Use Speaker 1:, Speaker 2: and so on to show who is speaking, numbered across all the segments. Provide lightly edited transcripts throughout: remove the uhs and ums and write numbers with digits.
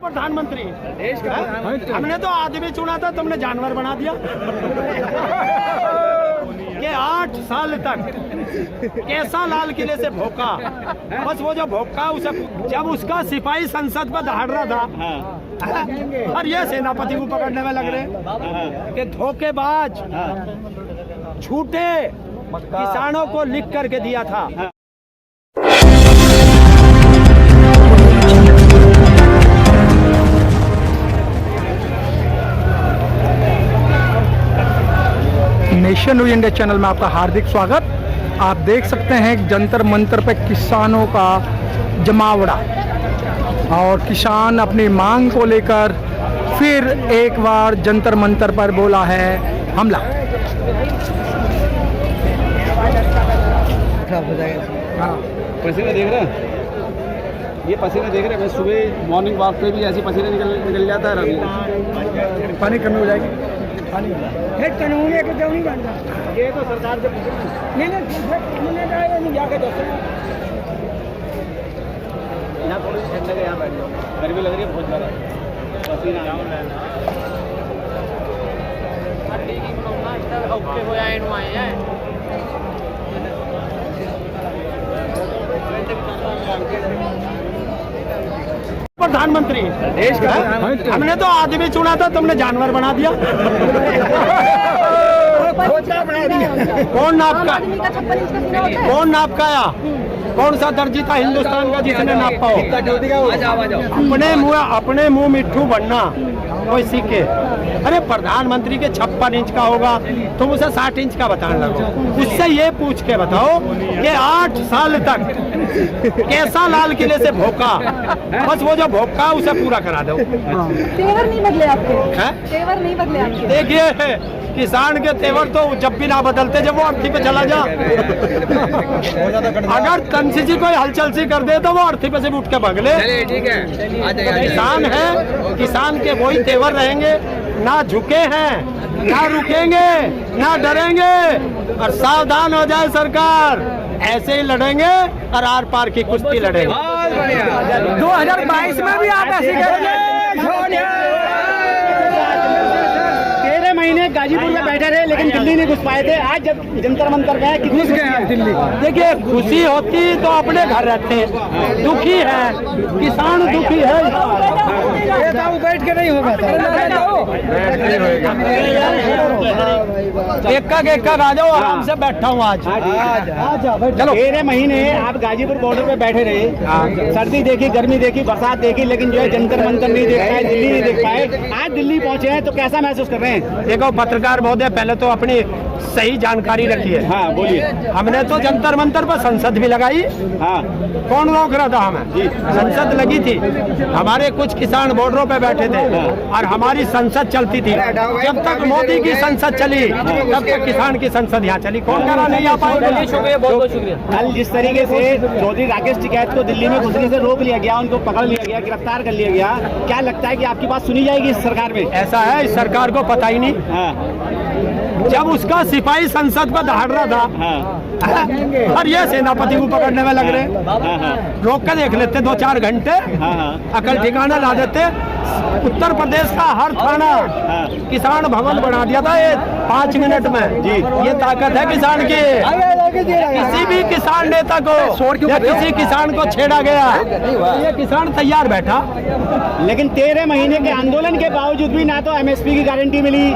Speaker 1: प्रधानमंत्री देश का हमने तो आदमी चुना था, तुमने जानवर बना दिया। ये 8 साल तक कैसा लाल किले से भोंका, बस वो जो भोंका उसे जब उसका सिपाही संसद पर दहाड़ रहा था और ये सेनापति को पकड़ने में लग रहे कि धोखेबाज झूठे किसानों को लिख करके दिया था।
Speaker 2: नेशन न्यूज़ इंडिया चैनल में आपका हार्दिक स्वागत। आप देख सकते हैं जंतर मंतर पे किसानों का जमावड़ा और किसान अपनी मांग को लेकर फिर एक बार जंतर मंतर पर बोला है हमला।
Speaker 3: पसीने देख रहे हैं, ये पसीने देख रहे हैं। मैं सुबह मॉर्निंग वॉक पे भी ऐसी पसीने निकल जाता है। अभी
Speaker 2: पानी कमी हो जाएगी।
Speaker 1: कानून है कि जो नहीं बनता, ये तो सरकार से नहीं जाके दोस्तों यहाँ थोड़ी ठंड लगे, यहाँ बैठ जाओ। गर्मी लग रही है बहुत ज़्यादा, पसीना प्रधानमंत्री देश का हमने तो आदमी चुना था, तुमने जानवर बना दिया। कौन नाप का आया? कौन सा दर्जी था हिंदुस्तान का जिसने नापा हो? अपने मुंह मिट्ठू बनना कोई सीखे। अरे प्रधानमंत्री के 56 इंच का होगा, तुम उसे 60 इंच का बताने लगो। उससे ये पूछ के बताओ कि 8 साल तक कैसा लाल किले से भोंका, बस वो जो भोंका उसे पूरा करा दो।
Speaker 4: तेवर नहीं बदले आपके, तेवर नहीं बदले आपके।
Speaker 1: देखिए किसान के तेवर तो जब भी ना बदलते जब वो अर्थी पे चला जा। अगर तंसी जी कोई हलचल सी कर दे तो वो अर्थी पे से उठ के भगले।
Speaker 3: ठीक है,
Speaker 1: किसान है, किसान के वही तेवर रहेंगे, ना झुके हैं, ना रुकेंगे, ना डरेंगे। और सावधान हो जाए सरकार, ऐसे ही लड़ेंगे और आर पार की कुश्ती लड़ेंगे।
Speaker 2: 2022 में भी आप ऐसे करेंगे।
Speaker 1: 13 महीने गाजीपुर में बैठे रहे लेकिन दिल्ली नहीं घुस पाए थे। आज जब जंतर मंतर गए कितनी
Speaker 2: घुस गए दिल्ली।
Speaker 1: देखिए खुशी होती तो अपने घर रहते, दुखी है किसान, दुखी है।
Speaker 2: बैठ के नहीं होगा,
Speaker 1: एक आ जाओ, आराम से बैठा हूँ आज।
Speaker 2: चलो।
Speaker 1: 13 महीने आप गाजीपुर बॉर्डर पे बैठे रहे, सर्दी देखी, गर्मी देखी, बरसात देखी, लेकिन जो है जंतर मंतर नहीं देख पाए, दिल्ली नहीं देख पाए। आज दिल्ली पहुँचे हैं तो कैसा महसूस कर रहे हैं? देखो पत्रकार महोदय, पहले तो अपनी सही जानकारी रखिए। हाँ बोलिए। हमने तो जंतर मंतर पर संसद भी लगाई। हाँ, कौन रोक रहा था हमें? संसद लगी थी, हमारे कुछ किसान बॉर्डरों पे बैठे थे और हमारी संसद चलती थी। जब तक मोदी की संसद चली तब तक किसान की संसद यहाँ चली। कौन करा नहीं आ पाए? बहुत बहुत शुक्रिया। कल जिस तरीके से चौधरी राकेश टिकैत को दिल्ली में घुसने से रोक लिया गया, उनको पकड़ लिया गया, गिरफ्तार कर लिया गया, क्या लगता है कि आपकी बात सुनी जाएगी इस सरकार में? ऐसा है, इस सरकार को पता ही नहीं। जब उसका सिपाही संसद पर दहाड़ रहा था और ये सेनापति को पकड़ने में लग रहे, रोक कर देख लेते 2-4 घंटे, अकल ठिकाना ला देते। उत्तर प्रदेश का हर थाना किसान भवन बना दिया था ये 5 मिनट में। ये ताकत है किसान की। किसी भी किसान नेता को या किसी किसान को छेड़ा गया, ये किसान तैयार बैठा। लेकिन 13 महीने के आंदोलन के बावजूद भी ना तो MSP की गारंटी मिली,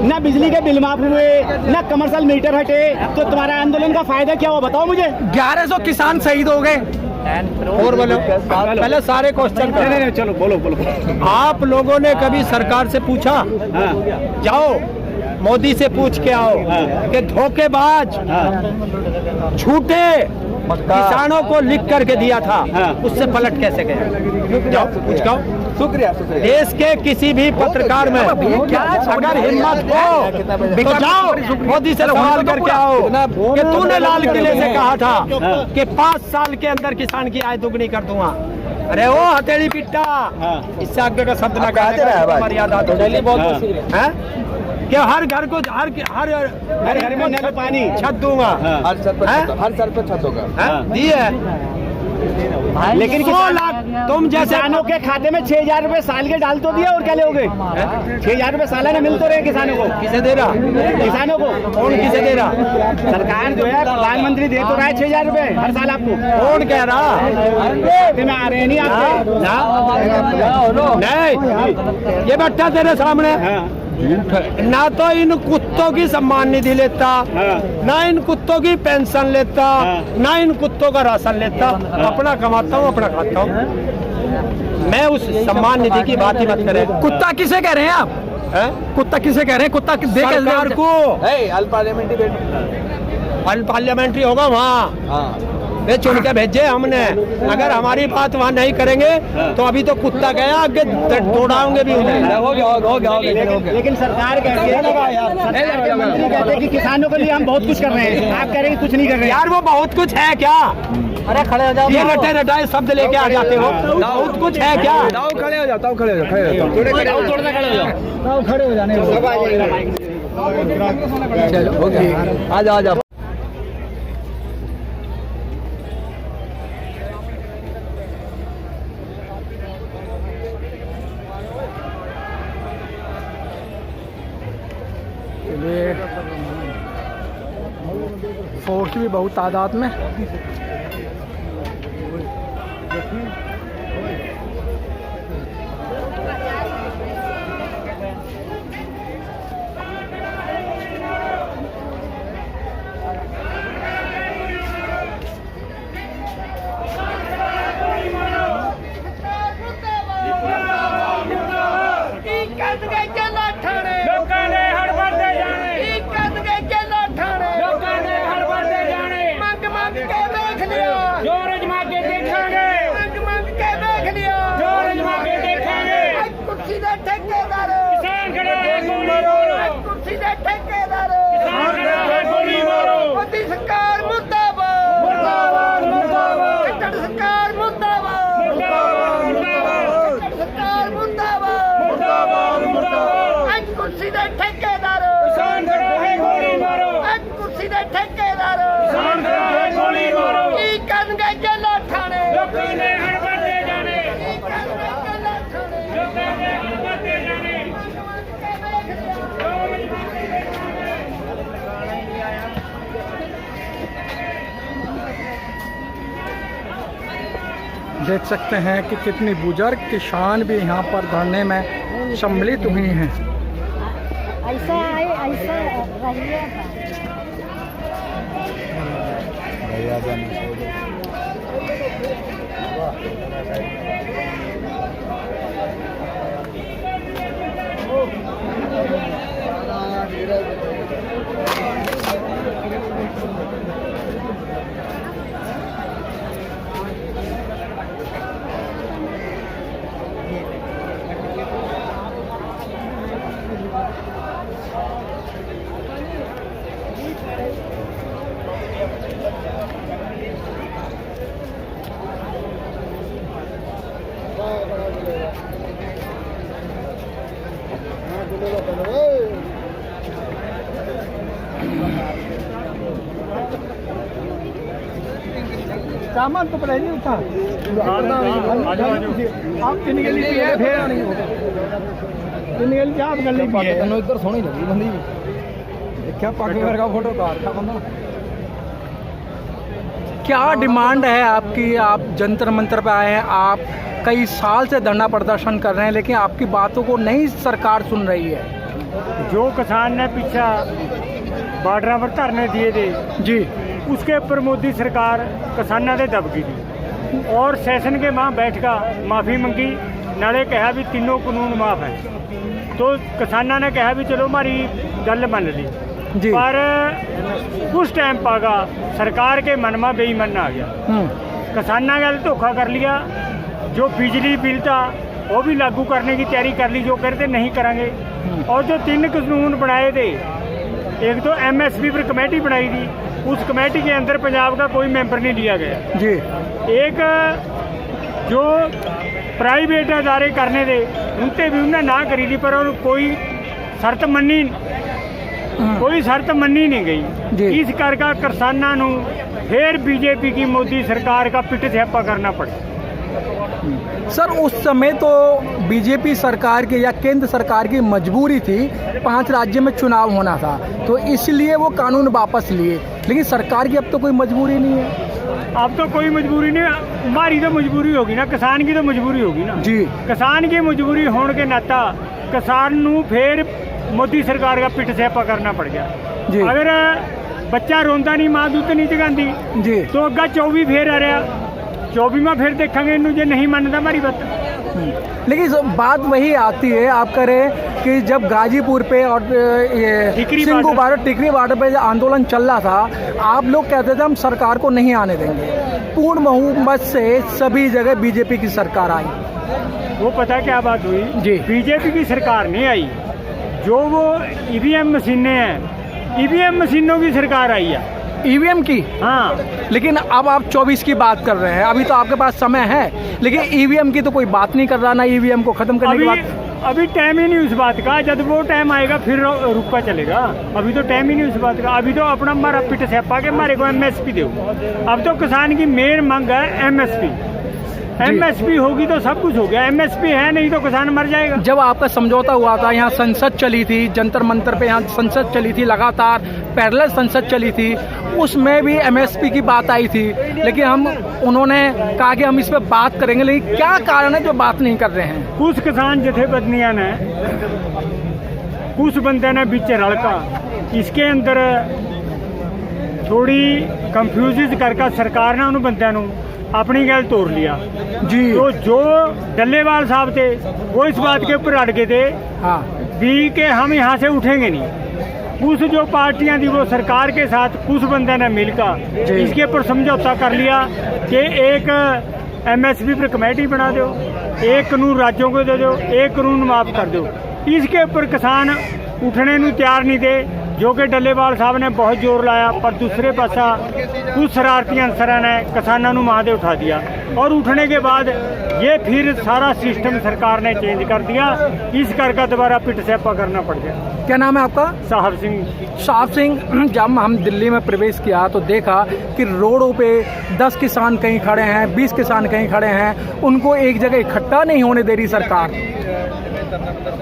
Speaker 1: ना बिजली के बिल माफ हुए, ना कमर्शियल मीटर हटे। तो तुम्हारा आंदोलन का फायदा क्या हुआ बताओ मुझे?
Speaker 2: 1100 किसान शहीद हो गए।
Speaker 1: और बोलो, पहले सारे क्वेश्चन
Speaker 3: नहीं, चलो बोलो।
Speaker 1: आप लोगों ने कभी सरकार से पूछा? जाओ मोदी से पूछ के आओ कि धोखेबाज झूठे किसानों को लिख करके दिया था, उससे पलट कैसे गए? जाओ पूछ के आओ।
Speaker 3: शुक्रिया।
Speaker 1: देश के किसी भी पत्रकार में अगर हिम्मत हो तो जाओ मोदी से सवाल करके आओ कि तूने लाल किले से कहा था कि 5 साल के अंदर किसान की आय दुगनी कर दूंगा। अरे ओ हथेली पिट्टा, इससे आगे का शब्द ना कहा, मर्यादा तो डेली बहुत है कि हर घर को हर घर में नल पानी छत दूंगा,
Speaker 3: हर सर पर छत होगा।
Speaker 1: दी है लेकिन
Speaker 3: 100 लाख तुम जैसे
Speaker 1: किसानों के खाते में 6,000 रुपए साल के डाल तो दिया और क्या लोगे? 6,000 रुपए सालाना मिल तो रहे किसानों को।
Speaker 3: किसे दे रहा?
Speaker 1: किसानों को
Speaker 3: कौन किसे दे रहा?
Speaker 1: सरकार जो है प्रधानमंत्री दे तो रहा है 6,000 रुपए हर साल आपको।
Speaker 3: कौन कह रहा?
Speaker 1: में आ रहे हैं नहीं आपके।
Speaker 3: नहीं, ये बैठा तेरे सामने।
Speaker 1: हाँ,
Speaker 3: ना तो इन कुत्तों की सम्मान निधि लेता,
Speaker 1: हाँ।
Speaker 3: ना इन कुत्तों की पेंशन लेता,
Speaker 1: हाँ।
Speaker 3: ना इन कुत्तों का राशन लेता। अपना कमाता हूँ, अपना खाता हूँ। मैं उस सम्मान निधि की बात ही मत करें।
Speaker 2: कुत्ता किसे कह रहे हैं आप?
Speaker 3: हैं?
Speaker 2: कुत्ता किसे कह रहे हैं? कुत्ता
Speaker 3: सरकार को पार्लियामेंट्री होगा वहाँ, वे चुन के भेजे हमने। अगर हमारी बात वहाँ नहीं करेंगे तो अभी तो कुत्ता गया, आगे दौड़ाओगे भी उन्हें।
Speaker 1: लेकिन सरकार कहती है मंत्री कहते हैं कि किसानों के लिए हम बहुत कुछ कर रहे हैं, आप कह रहे हैं कि कुछ नहीं कर रहे हैं।
Speaker 3: यार वो बहुत कुछ है क्या?
Speaker 1: अरे खड़े हो जाओ,
Speaker 3: ये रटे रटाए शब्द लेके आ जाते हो। बहुत कुछ है क्या?
Speaker 1: खड़े हो जाओ, खड़े हो जाने
Speaker 3: आ जाओ, आ जाओ।
Speaker 2: ये फोर्स भी बहुत तादाद में।
Speaker 5: ਲੋਕਾਂ ਨੇ ਹੜ ਵਰਦੇ ਜਾਣੇ, ਲੋਕਾਂ ਨੇ ਹੜ ਵਰਦੇ ਜਾਣੇ। ਮੰਗ ਕੇ ਦੇਖ ਲਿਆ, ਜੋਰ ਅਜਮਾ ਕੇ ਦੇਖਾਂਗੇ। ਜੋਰ ਅਜਮਾ ਕੇ ਦੇਖਾਂਗੇ।
Speaker 4: कुर्सी दे ठेकेदार,
Speaker 5: ਕਿਸਾਨ ਖੜਾ ਹੈ ਗੋਲੀ ਮਾਰੋ,
Speaker 4: कुर्सी दे ठेकेदार,
Speaker 5: ਕਿਸਾਨ ਖੜਾ ਹੈ ਗੋਲੀ ਮਾਰੋ।
Speaker 4: मोदी सरकार मुर्दाबाद,
Speaker 5: ਮੁਰਦਾਬਾਦ ਮੁਰਦਾਬਾਦ
Speaker 4: खट्टर सरकार मुर्दाबाद,
Speaker 5: ਮੁਰਦਾਬਾਦ ਮੁਰਦਾਬਾਦ
Speaker 4: खट्टर सरकार मुर्दाबाद,
Speaker 5: ਮੁਰਦਾਬਾਦ ਮੁਰਦਾਬਾਦ।
Speaker 4: आज कुर्सी दे ठेकेदार,
Speaker 5: ਕਿਸਾਨ ਖੜਾ ਹੈ ਗੋਲੀ ਮਾਰੋ,
Speaker 4: आज कुर्सी दे ठेकेदार,
Speaker 5: ਕਿਸਾਨ ਖੜਾ ਹੈ ਗੋਲੀ ਮਾਰੋ।
Speaker 4: की करनगे जेला ठाणे,
Speaker 5: ਲੋਕਾਂ ਨੇ ਹੜ ਵਰਦੇ ਜਾਣੇ,
Speaker 4: की करनगे जेला ठाणे,
Speaker 5: ਲੋਕਾਂ ਨੇ ਹੜ ਵਰਦੇ ਜਾਣੇ। ਜੋਰ ਅਜਮਾ ਕੇ ਦੇਖਾਂਗੇ।
Speaker 2: देख सकते हैं कि कितनी बुजुर्ग किसान भी यहाँ पर धरने में सम्मिलित हुई हैं।
Speaker 4: ऐसा रहिए
Speaker 2: सामान तो पड़ा नहीं उठा आप किन गली पे है फिर नहीं होगा किन गली पे आप गली पे है तन्नो इधर सोनी लगी बंदी देखा पग वर्गा फोटो काटता बंदा। क्या डिमांड है आपकी? आप जंतर मंतर पे आए हैं, आप कई साल से धरना प्रदर्शन कर रहे हैं लेकिन आपकी बातों को नहीं सरकार सुन रही है।
Speaker 5: जो किसान ने पीछा बार्डर पर धरने दिए थे
Speaker 2: जी,
Speaker 5: उसके ऊपर मोदी सरकार किसानों के दबकी थी और सैशन के वहाँ बैठ कर माफ़ी मंगी, नाले कहा भी तीनों कानून माफ़ है। तो किसानों ने कहा भी चलो हमारी गल मान ली
Speaker 2: जी।
Speaker 5: पर कुछ टाइम पागा सरकार के मन में बेईमान आ गया, किसानों गल धोखा कर लिया। जो बिजली बिल था वो भी लागू करने की तैयारी कर ली, जो कहते नहीं करेंगे। और जो 3 कानून बनाए थे, एक तो MSP पर कमेटी बनाई थी, उस कमेटी के अंदर पंजाब का कोई मेंबर नहीं लिया गया
Speaker 2: जी।
Speaker 5: एक जो प्राइवेट अदारे करने थे उनते भी उन्हें ना करी थी, पर और कोई शर्त मनी नहीं गई।
Speaker 2: जी।
Speaker 5: इस करके किसानों फिर बीजेपी की मोदी सरकार का पिट छापा करना पड़े।
Speaker 2: सर उस समय तो बीजेपी सरकार की या केंद्र सरकार की मजबूरी थी, 5 राज्य में चुनाव होना था, तो इसलिए वो कानून वापस लिए, लेकिन सरकार की अब तो कोई मजबूरी नहीं है।
Speaker 5: अब तो कोई मजबूरी नहीं, हमारी तो मजबूरी होगी ना, किसान की तो मजबूरी होगी ना
Speaker 2: जी।
Speaker 5: किसान की मजबूरी होने के नाता किसान नू फिर मोदी सरकार का पिट छापा करना पड़ गया
Speaker 2: जी।
Speaker 5: अगर बच्चा रोंदा नहीं, माँ दुध नहीं चगांदी
Speaker 2: जी
Speaker 5: तो अग्गा 24 फिर आ रहा, 24 में फिर देखेंगे इनू जे नहीं मानता हमारी बात।
Speaker 2: लेकिन बात वही आती है, आप करें कि जब गाजीपुर पे और ये
Speaker 5: टिकरी
Speaker 2: सिंगू बॉर्डर टिकरी बॉर्डर पे जो आंदोलन चल रहा था, आप लोग कहते थे हम सरकार को नहीं आने देंगे, पूर्ण बहुमत से सभी जगह बीजेपी की सरकार आई।
Speaker 5: वो पता क्या बात हुई
Speaker 2: जी।
Speaker 5: बीजेपी की सरकार नहीं आई, जो वो ईवीएम मशीनें हैं, ईवीएम मशीनों की सरकार आई है।
Speaker 2: ईवीएम की?
Speaker 5: हाँ,
Speaker 2: लेकिन अब आप 24 की बात कर रहे हैं, अभी तो आपके पास समय है, लेकिन ईवीएम की तो कोई बात नहीं कर रहा ना, ईवीएम को खत्म करने की बात।
Speaker 5: अभी टाइम ही नहीं उस बात का, जब वो टाइम आएगा फिर रुका चलेगा, अभी तो टाइम ही नहीं उस बात का। अभी तो अपना हमारा पिट छापा के हमारे को एमएसपी दो। अब तो किसान की मेन मांग है एमएसपी, एमएसपी होगी तो सब कुछ हो गया, एमएसपी है नहीं तो किसान मर जाएगा।
Speaker 2: जब आपका समझौता हुआ था, यहाँ संसद चली थी, जंतर मंतर पे यहाँ संसद चली थी, लगातार पैरेलल संसद चली थी, उसमें भी एमएसपी की बात आई थी, लेकिन उन्होंने कहा कि हम इस पर बात करेंगे, लेकिन क्या कारण है जो बात नहीं कर रहे हैं?
Speaker 5: कुछ किसान जथेबंदियां ने, कुछ बंदे ने बीच रलका इसके अंदर थोड़ी कंफ्यूज करके सरकार ने उन बंदों अपनी गल तोड़ लिया
Speaker 2: जी।
Speaker 5: तो जो डल्लेवाल साहब थे वो इस बात के ऊपर अड़ गए थे
Speaker 2: हाँ
Speaker 5: भी कि हम यहाँ से उठेंगे नहीं। कुछ जो पार्टियां थी वो सरकार के साथ कुछ बंदे ने मिलकर इसके ऊपर समझौता कर लिया कि एक एमएसपी पर कमेटी बना दो, एक कानून राज्यों को दे दो, एक कानून माफ कर दो। इसके ऊपर किसान उठने को तैयार नहीं थे, जो कि डल्लेवाल साहब ने बहुत जोर लाया, पर दूसरे पासा कुछ शरारती अंसरां ने किसानों को मादे उठा दिया, और उठने के बाद ये फिर सारा सिस्टम सरकार ने चेंज कर दिया, इस करके दोबारा पिट छापा करना पड़ गया।
Speaker 2: क्या नाम है आपका?
Speaker 5: साहब सिंह।
Speaker 2: साहब सिंह, जब हम दिल्ली में प्रवेश किया तो देखा कि रोडों पे 10 किसान कहीं खड़े हैं, 20 किसान कहीं खड़े हैं, उनको एक जगह इकट्ठा नहीं होने दे रही सरकार।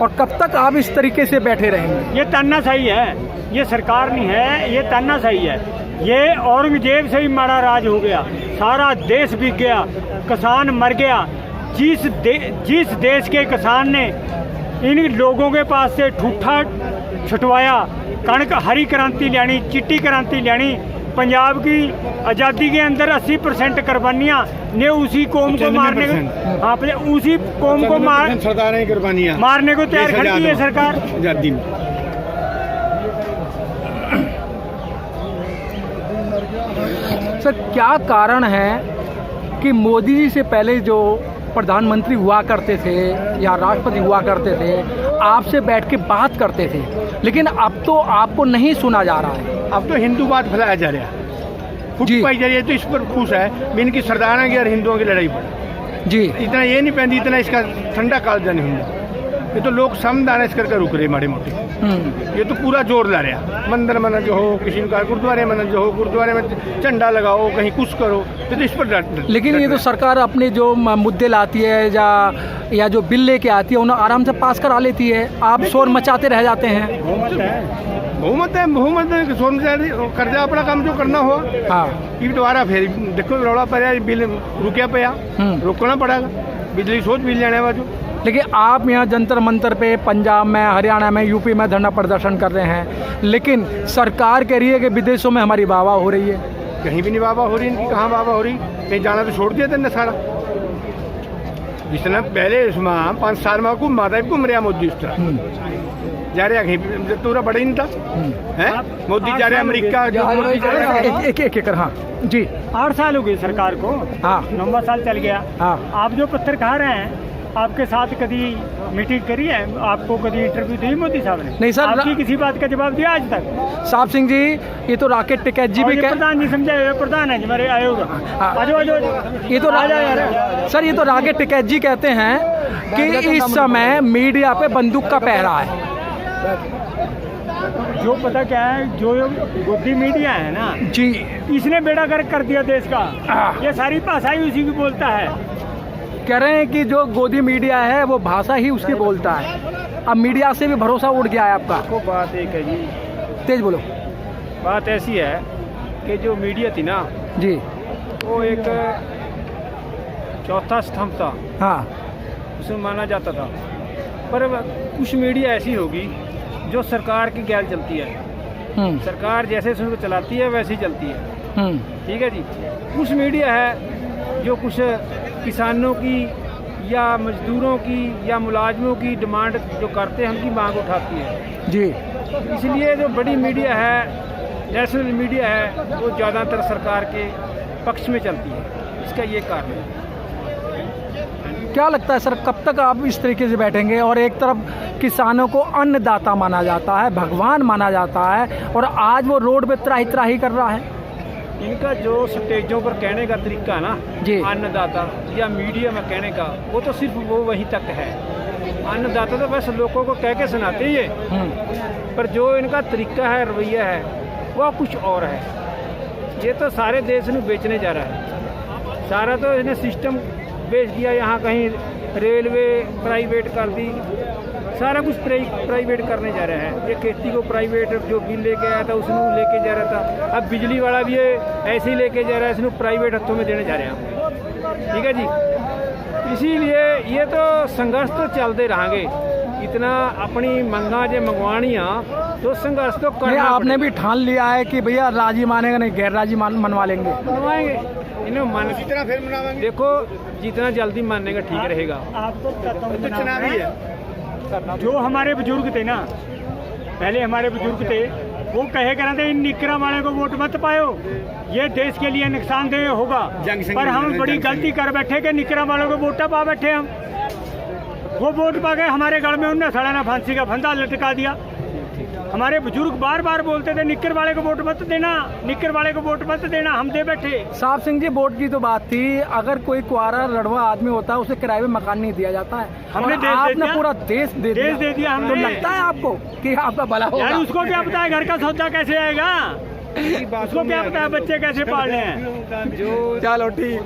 Speaker 2: और कब तक आप इस तरीके से बैठे रहेंगे?
Speaker 5: ये तानाशाही है, ये सरकार नहीं है, ये तानाशाही है। ये औरंगजेब से ही माड़ा राज हो गया, सारा देश बिक गया, किसान मर गया। जिस देश के किसान ने इन लोगों के पास से ठूठा छुटवाया, कणक हरी क्रांति लानी, चिट्टी क्रांति लानी, पंजाब की आज़ादी के अंदर 80% कुर्बानियाँ ने उसी कौम को मारने को, हाँ उसी कौम को मारने को तैयार खड़ी है सरकार आज़ादी में।
Speaker 2: सर क्या कारण है कि मोदी जी से पहले जो प्रधानमंत्री हुआ करते थे या राष्ट्रपति हुआ करते थे, आपसे बैठ के बात करते थे, लेकिन अब तो आपको नहीं सुना जा रहा है?
Speaker 3: अब तो हिंदूवाद फैलाया जा रहा है, फुट पाई जा रही है, तो इस पर खुश है भी इनकी सरदारों की और हिंदुओं की लड़ाई पड़ी
Speaker 2: जी।
Speaker 3: इतना ये नहीं पहनती, इतना इसका ठंडा कालजा नहीं होता। ये तो लोग समदान इस करके रुक रहे माड़े मोटे, ये तो पूरा जोर ला रहा। मंदिर मन जो हो, किसी का गुरुद्वारे मन जो हो, गुरुद्वारे में झंडा लगाओ, कहीं कुछ करो, तो इस पर
Speaker 2: लेकिन ये तो सरकार अपने जो मुद्दे लाती है या जो बिल लेके आती है उन्हें आराम से पास करा लेती है, आप शोर मचाते रह जाते हैं।
Speaker 3: बहुमत है शोर मचा कर जा अपना काम जो करना हो।
Speaker 2: हाँ,
Speaker 3: ये दोबारा फिर देखो रौला पड़ा, बिल रुकया पाया, रोकना पड़ेगा, बिजली सोच बिल जाने वाला।
Speaker 2: लेकिन आप यहाँ जंतर मंतर पे पंजाब में, हरियाणा में, यूपी में धरना प्रदर्शन कर रहे हैं, लेकिन सरकार कह रही है कि विदेशों में हमारी वाह हो रही है।
Speaker 3: कहीं भी नहीं वाह हो रही, कहाँ वाह हो रही, कहीं जाना तो छोड़ दिया था सारा। जितना पहले इसमें 5 साल में घूम माता घूम रहा मोदी, उस तरह जा रहा कहीं पूरा बड़ा ही नहीं था है। मोदी जा रहा अमेरिका,
Speaker 2: एक एकड़। हाँ जी,
Speaker 5: 8 साल हो गए सरकार को।
Speaker 2: हाँ,
Speaker 5: 9वां साल चल गया।
Speaker 2: हाँ,
Speaker 5: आप जो पत्थर खा रहे हैं, आपके साथ कभी मीटिंग करी है, आपको कभी इंटरव्यू दी मोदी साहब ने?
Speaker 2: नहीं सर,
Speaker 5: आपकी किसी बात का जवाब दिया आज तक?
Speaker 2: साहब सिंह जी, ये तो राकेश टिकैत जी भी
Speaker 5: प्रधान जी समझाए, प्रधान है हमारे आए होगा।
Speaker 2: ये तो सर, ये तो राकेश टिकैत जी कहते हैं कि इस समय मीडिया पे बंदूक का पहरा है।
Speaker 5: जो पता क्या है, जो गोदी मीडिया है ना
Speaker 2: जी,
Speaker 5: इसने बेड़ा गर्क कर दिया देश का। ये सारी भाषा ही उसी की बोलता है।
Speaker 2: कह रहे हैं कि जो गोदी मीडिया है वो भाषा ही उसकी बोलता है। अब मीडिया से भी भरोसा उड़ गया है आपका।
Speaker 3: को बात एक है जी,
Speaker 2: तेज बोलो।
Speaker 3: बात ऐसी है कि जो मीडिया थी ना,
Speaker 2: जी,
Speaker 3: वो एक चौथा स्तंभ था,
Speaker 2: हाँ,
Speaker 3: उसमें माना जाता था। पर कुछ मीडिया ऐसी होगी जो सरकार की गैर चलती है। सरकार जैसे उसको चलाती है वैसे ही चलती है। ठीक है जी। कुछ मीडिया है जो कुछ किसानों की या मजदूरों की या मुलाजमों की डिमांड जो करते हैं उनकी मांग उठाती है
Speaker 2: जी।
Speaker 3: इसलिए जो बड़ी मीडिया है, नेशनल मीडिया है, वो ज़्यादातर सरकार के पक्ष में चलती है। इसका ये कारण है।
Speaker 2: क्या लगता है सर, कब तक आप इस तरीके से बैठेंगे? और एक तरफ किसानों को अन्नदाता माना जाता है, भगवान माना जाता है, और आज वो रोड पे त्राही त्राही कर रहा है।
Speaker 3: इनका जो स्टेजों पर कहने का तरीका है ना
Speaker 2: जी,
Speaker 3: अन्नदाता या मीडिया में कहने का, वो तो सिर्फ वो वहीं तक है। अन्नदाता तो बस लोगों को कह के सुनाते ही है, पर जो इनका तरीका है, रवैया है, वह कुछ और है। ये तो सारे देश में बेचने जा रहा है। सारा तो इन्हें सिस्टम बेच दिया। यहाँ कहीं रेलवे प्राइवेट कर दी, सारा कुछ प्राइवेट करने जा रहा है। ये खेती को प्राइवेट, जो बिल लेके आया था उसमें लेके जा रहा था। अब बिजली वाला भी ये ऐसे ही लेके जा रहा है, इसमें प्राइवेट हाथों में देने जा रहे हैं। ठीक है जी। इसीलिए ये तो संघर्ष तो चलते रहेंगे। इतना अपनी मंगा जे मंगवानिया तो संघर्ष तो करना।
Speaker 2: आपने भी ठान लिया है कि भैया राजी मानेगा नहीं, गैर राजी मनवा लेंगे।
Speaker 3: मनवाएंगे, इन्हें मन जितना फिर मनवाएंगे। देखो, जितना जल्दी मानेगा ठीक रहेगा।
Speaker 5: आपको
Speaker 3: तो चुनाव ही है।
Speaker 5: जो हमारे बुजुर्ग थे ना, पहले हमारे बुजुर्ग थे, वो कहे करते इन निकरा वाले को वोट मत पायो, ये देश के लिए नुकसानदेह होगा। पर हम बड़ी गलती कर बैठे कि निकरा वालों को वोटा पा बैठे हम। वो वोट पा गए, हमारे गढ़ में उनने सड़ाना फांसी का फंदा लटका दिया। हमारे बुजुर्ग बार बार बोलते थे निक्कर वाले को वोट मत देना, निक्कर वाले को वोट मत देना, हम दे बैठे।
Speaker 2: साहब सिंह जी, वोट की तो बात थी। अगर कोई कुआरा लड़वा आदमी होता है उसे किराए में मकान नहीं दिया जाता है।
Speaker 5: हमने
Speaker 2: और
Speaker 5: देश दे
Speaker 2: आपने
Speaker 5: दिया।
Speaker 2: पूरा देश दे दिया।
Speaker 5: देश दे दिया हमने।
Speaker 2: तो लगता है आपको कि आपका भला होगा?
Speaker 5: यार उसको क्या पता है घर का सौदा कैसे आएगा, उसको क्या पता है बच्चे कैसे पालने हैं।
Speaker 3: जो
Speaker 2: चलो ठीक।